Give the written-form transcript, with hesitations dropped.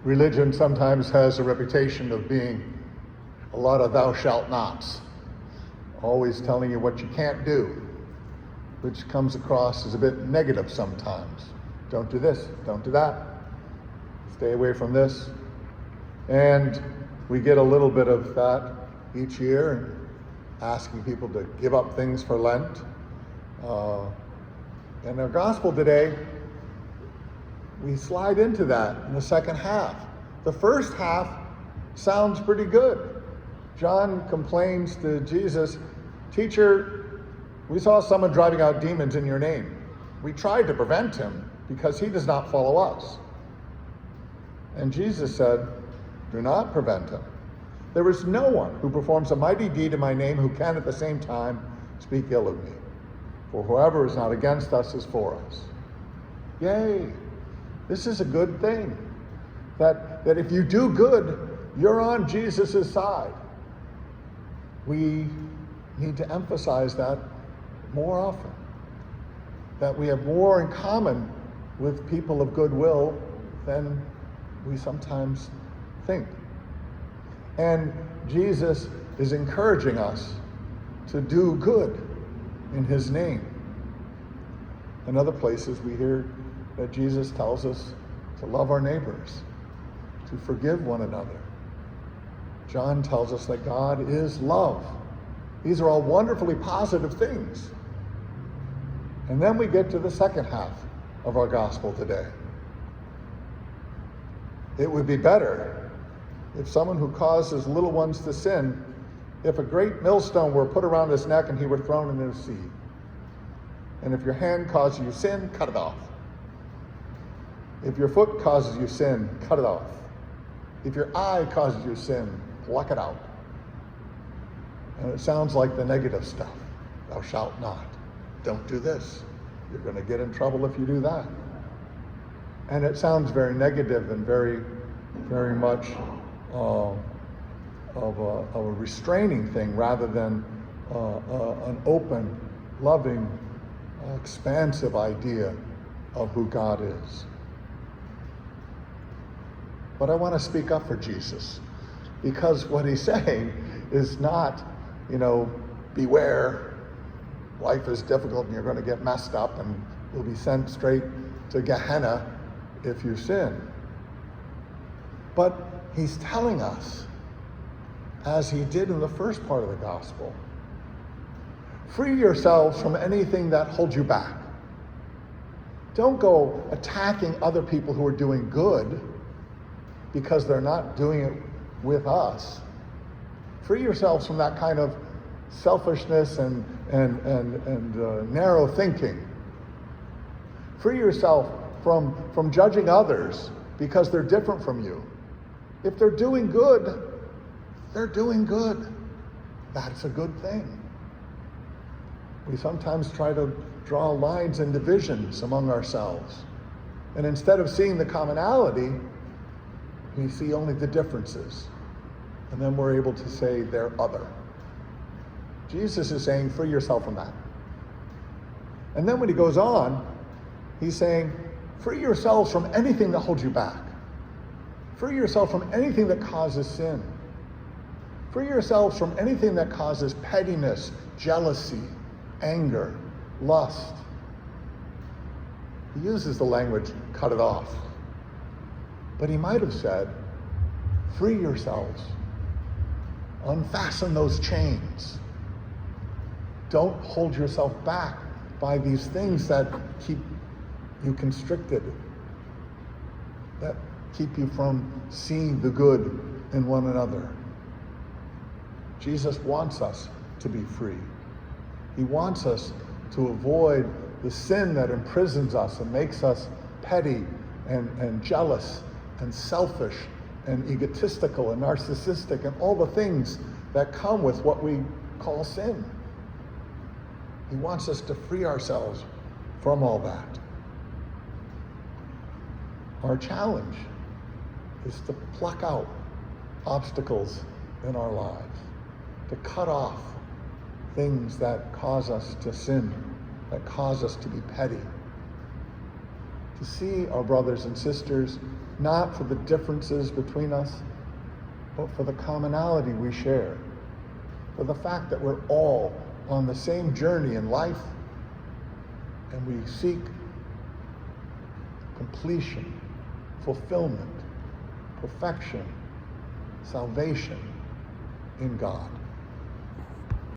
Religion sometimes has a reputation of being a lot of thou shalt nots, always telling you what you can't do, which comes across as a bit negative sometimes. Don't do this, don't do that, stay away from this. And we get a little bit of that each year, asking people to give up things for Lent. In our gospel today, we slide into that in the second half. The first half sounds pretty good. John complains to Jesus, "Teacher, we saw someone driving out demons in your name. We tried to prevent him because he does not follow us." And Jesus said, "Do not prevent him. There is no one who performs a mighty deed in my name who can at the same time speak ill of me. For whoever is not against us is for us." Yay! This is a good thing. That if you do good, you're on Jesus' side. We need to emphasize that more often. That we have more in common with people of goodwill than we sometimes think. And Jesus is encouraging us to do good in his name. In other places we hear that Jesus tells us to love our neighbors, to forgive one another. John tells us that God is love. These are all wonderfully positive things. And then we get to the second half of our gospel today. It would be better if someone who causes little ones to sin, if a great millstone were put around his neck and he were thrown into the sea. And if your hand causes you sin, cut it off. If your foot causes you sin, cut it off. If your eye causes you sin, pluck it out. And it sounds like the negative stuff. Thou shalt not. Don't do this. You're going to get in trouble if you do that. And it sounds very negative and very, very much of a restraining thing rather than an open, loving, expansive idea of who God is. But I want to speak up for Jesus, because what he's saying is not, beware, life is difficult and you're going to get messed up and you'll be sent straight to Gehenna if you sin. But he's telling us, as he did in the first part of the gospel, free yourselves from anything that holds you back. Don't go attacking other people who are doing good because they're not doing it with us. Free yourselves from that kind of selfishness and narrow thinking. Free yourself from judging others because they're different from you. If they're doing good, they're doing good. That's a good thing. We sometimes try to draw lines and divisions among ourselves. And instead of seeing the commonality, we see only the differences. And then we're able to say they're other. Jesus is saying, free yourself from that. And then when he goes on, he's saying, free yourselves from anything that holds you back. Free yourself from anything that causes sin. Free yourselves from anything that causes pettiness, jealousy, anger, lust. He uses the language, cut it off. But he might have said, free yourselves. Unfasten those chains. Don't hold yourself back by these things that keep you constricted, that keep you from seeing the good in one another. Jesus wants us to be free. He wants us to avoid the sin that imprisons us and makes us petty and jealous and selfish and egotistical and narcissistic and all the things that come with what we call sin. He wants us to free ourselves from all that. Our challenge is to pluck out obstacles in our lives, to cut off things that cause us to sin, that cause us to be petty, to see our brothers and sisters not for the differences between us, but for the commonality we share, for the fact that we're all on the same journey in life, and we seek completion, fulfillment, perfection, salvation in God.